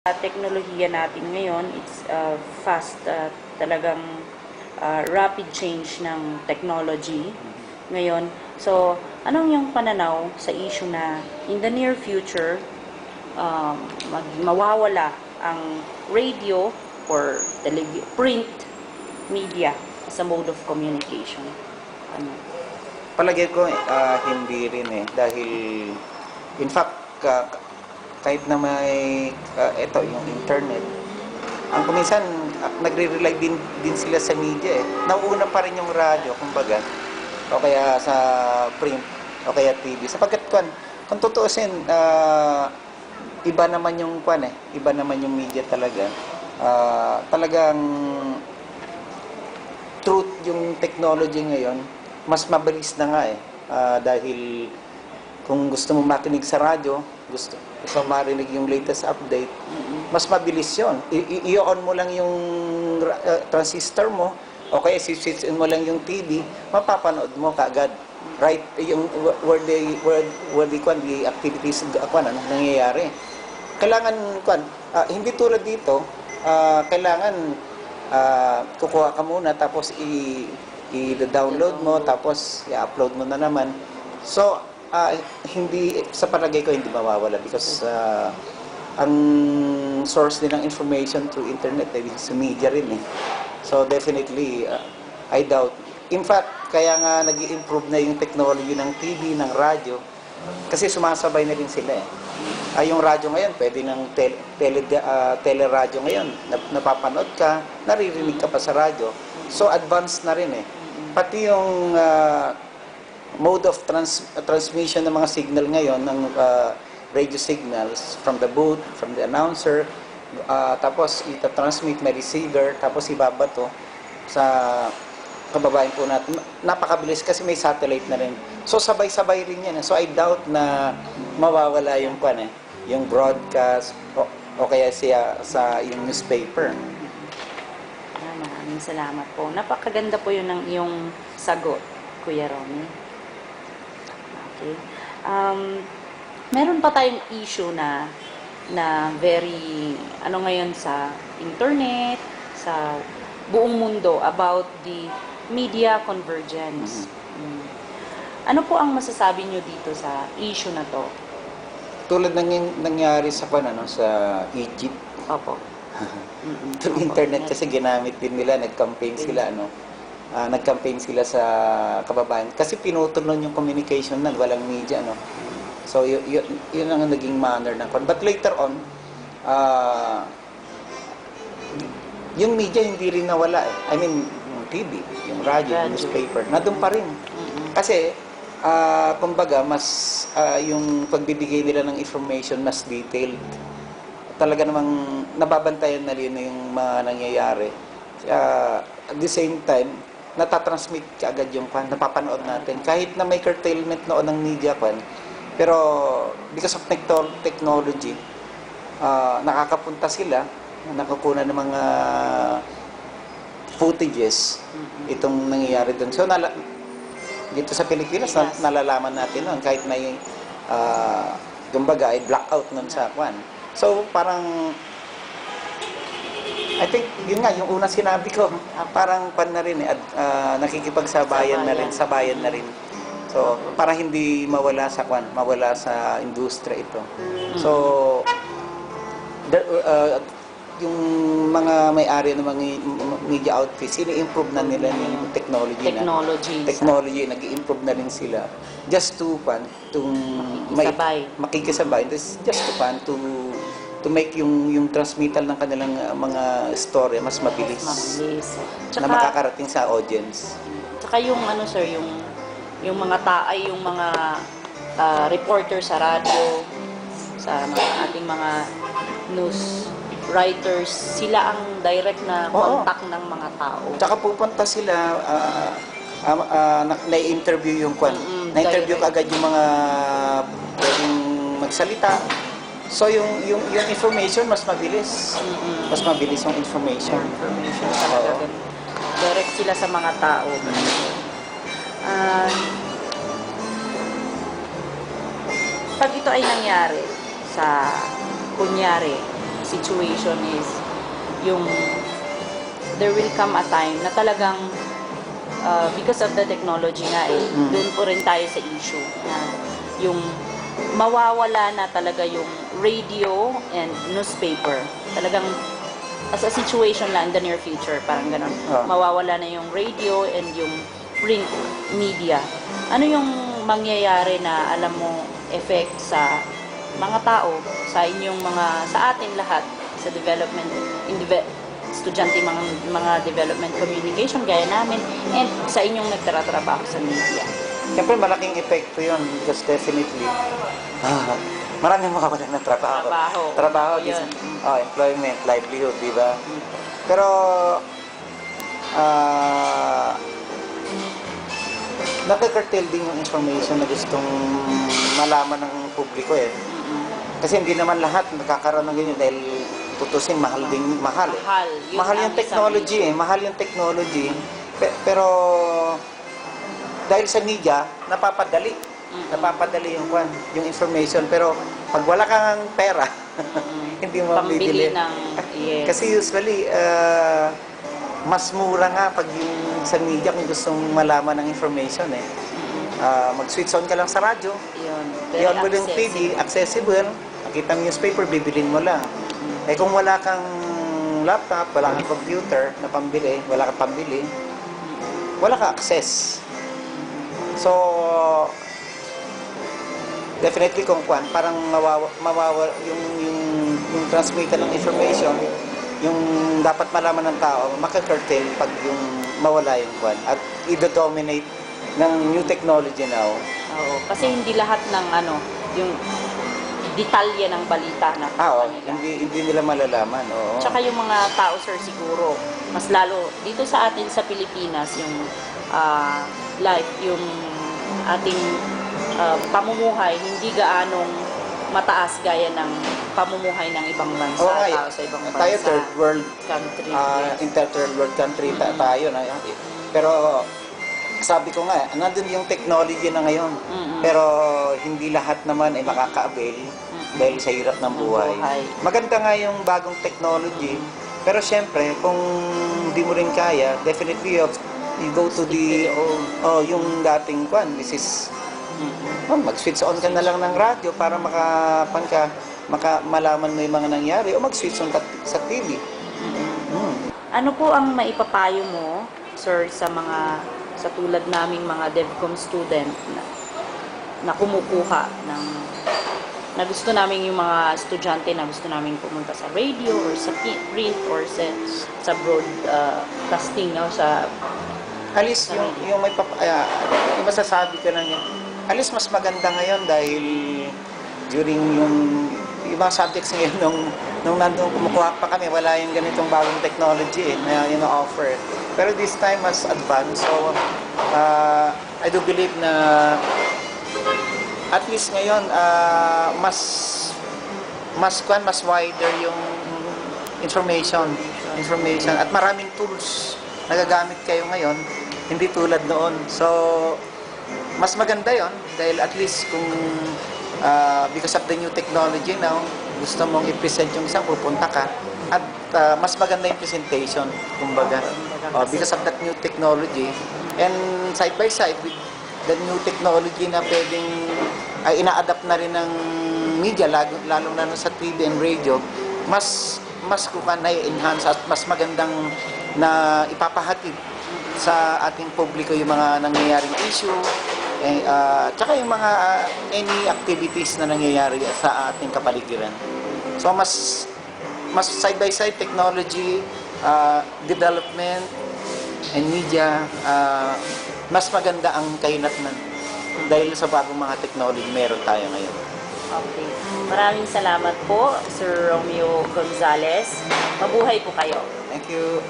Teknolohiya natin ngayon, it's fast, talagang rapid change ng technology ngayon. So, anong yung pananaw sa issue na in the near future, mawawala ang radio or print media as a mode of communication? Ano? Palagay ko hindi rin dahil in fact kahit na may ito yung internet, ang kuminsan nagre-rely din sila sa media Nauuna pa rin yung radyo kumbaga o kaya sa print o kaya TV sapagkat kung tutuusin iba naman yung iba naman yung media talaga. Talagang truth yung technology ngayon, mas mabilis na nga dahil kung gusto mo makinig sa radyo, gusto mo marinig yung latest update, mas mabilis yun. I-on mo lang yung transistor mo, o kaya switch mo lang yung TV, mapapanood mo kaagad. Right? Yung where the activities nangyayari. Kailangan, hindi tulad dito, kailangan kukuha ka muna, tapos i-download mo, tapos i-upload mo na naman. So, hindi, sa palagay ko hindi mawawala because ang source din ng information through internet sa media rin So definitely I doubt. In fact, kaya nga nag-i-improve na yung technology ng TV, ng radyo kasi sumasabay na rin sila yung radyo ngayon, pwede ng teleradyo ngayon, napapanood ka, naririnig ka pa sa radyo. So advanced na rin Pati yung mode of transmission ng mga signal ngayon, ng radio signals from the booth, from the announcer, tapos ita-transmit may receiver, tapos ibabato sa kababayan po natin. Napakabilis kasi may satellite na rin. So sabay-sabay rin yan. So I doubt na mawawala yung yung broadcast o kaya sa yung newspaper. Maraming salamat po. Napakaganda po yun ng iyong sagot, Kuya Ronnie. Okay. Meron pa tayong issue na very ngayon sa internet, sa buong mundo about the media convergence. Ano po ang masasabi niyo dito sa issue na to? Tulad ng nangyari sa sa Egypt. Opo. Through internet kasi ginamit din nila, nag-campaign sila nag-campaign sila sa kababayan kasi pinutol nun yung communication walang media so yun ang naging manner ng but later on yung media hindi rin nawala I mean yung TV, yung radyo, yung newspaper nandun pa rin kasi kumbaga mas yung pagbibigay nila ng information mas detailed talaga namang nababantayan na rin yung mga nangyayari at the same time natatransmit kaagad yung napapanood natin. Kahit na may curtailment noon ng media pero because of technology, nakakapunta sila, nakukuha ng mga footages itong nangyayari doon. So, dito sa Pilipinas, nalalaman natin noon kahit may kumbaga ay blackout noon sa So, parang I think, yun nga, yung unang sinabi ko, parang na rin nakikipagsabayan na rin, sabayan na rin. So, para hindi mawala sa industriya ito. So, yung mga may-ari ng mga media outfits, ini-improve na nila yung technology. Nag-i-improve na rin sila. Just to makikisabay. Just to make yung transmittal ng kanilang mga story mas mabilis. Na makakarating sa audience. Tsaka yung sir, yung mga yung mga reporter sa radyo, sa ating mga news writers, sila ang direct na contact ng mga tao. Tsaka pupunta sila na-interview yung na-interview kaagad yung mga pwedeng magsalita. So yung information mas mabilis. Mas mabilis yung information talaga. Direct sila sa mga tao. Pag ito ay nangyari kunyari situation is yung there will come a time na talagang because of the technology nga doon po rin tayo sa issue na yung mawawala na talaga yung radio and newspaper. Talagang as a situation lang in the near future, parang ganun. Mawawala na yung radio and yung print media. Ano yung mangyayari na alam mo effect sa mga tao, sa inyong sa atin lahat, sa development, estudyante, mga development communication gaya namin, and sa inyong nagtatrabaho sa media? Siyempre, malaking epekto yun because definitely, maraming makawalan ng trabaho. Trabaho, Yun. employment, livelihood, di ba? Pero, nakaka-curtail din yung information na gustong malaman ng publiko eh. Kasi hindi naman lahat nakakaroon ng ganyan dahil tutusin, mahal. Mahal yung technology mahal yung technology. Pero dahil sa media, napapadali yung information. Pero pag wala kang pera, hindi mo mabibili. Yes. Kasi usually, mas mura nga pag yung sa media kung gustong malaman ng information eh. Mag-switch on ka lang sa radyo. Yun mo yung TV, accessible. Nakita mo yung newspaper, bibilin mo lang. Eh kung wala kang laptop, wala kang computer na pambili, wala kang pambili, wala kang access. So, definitely kung parang mawawa yung transmitter ng information, yung dapat malaman ng tao, maka-curtail pag yung mawala yung at i-dominate ng new technology now. Oo, kasi hindi lahat ng yung detalye ng balita na hindi nila malalaman. Oo. Tsaka yung mga tao, sir, siguro, mas lalo dito sa atin sa Pilipinas, yung life, yung ating pamumuhay, hindi gaanong mataas gaya ng pamumuhay ng ibang bansa, tao sa ibang bansa. Tayo third world country. Third world country tayo na. Pero sabi ko nga, nandun yung technology na ngayon. Pero hindi lahat naman ay makaka-avail dahil sa hirap ng buhay. Maganda nga yung bagong technology, pero syempre, kung hindi mo rin kaya, definitely you go to yung dating this is mag-switch on ka na lang ng radyo para malaman mo yung mga nangyari o mag-switch on ka sa TV. Ano po ang maipapayo mo, sir, sa tulad naming mga DevCom student na kumukuha na gusto namin yung mga estudyante na gusto namin pumunta sa radio or sa print or sa broadcasting sa at least yung yung masasabi ko lang yun, at least mas maganda ngayon dahil during yung mga subjects ngayon nung nandun kumukuha pa kami, wala yung ganitong bagong technology na offer. Pero this time mas advanced, so I do believe na at least ngayon mas wider yung information at maraming tools na gagamit kayo ngayon, hindi tulad noon. So mas maganda yon dahil at least kung because of the new technology now, gusto mong i-present yung isang, pupunta ka at mas maganda yung presentation, kumbaga. Because of that new technology and side by side with the new technology na pwedeng ina-adapt na rin ng media, lalo na sa TV and radio, mas na-enhance at mas magandang na ipapahatid sa ating publiko yung mga nangyayaring issue, tsaka yung mga any activities na nangyayari sa ating kapaligiran. So mas side by side technology, development and media, mas maganda ang kahinatnan dahil sa bagong mga technology meron tayo ngayon. Okay. Maraming salamat po, Sir Romeo Gonzales. Mabuhay po kayo. Thank you.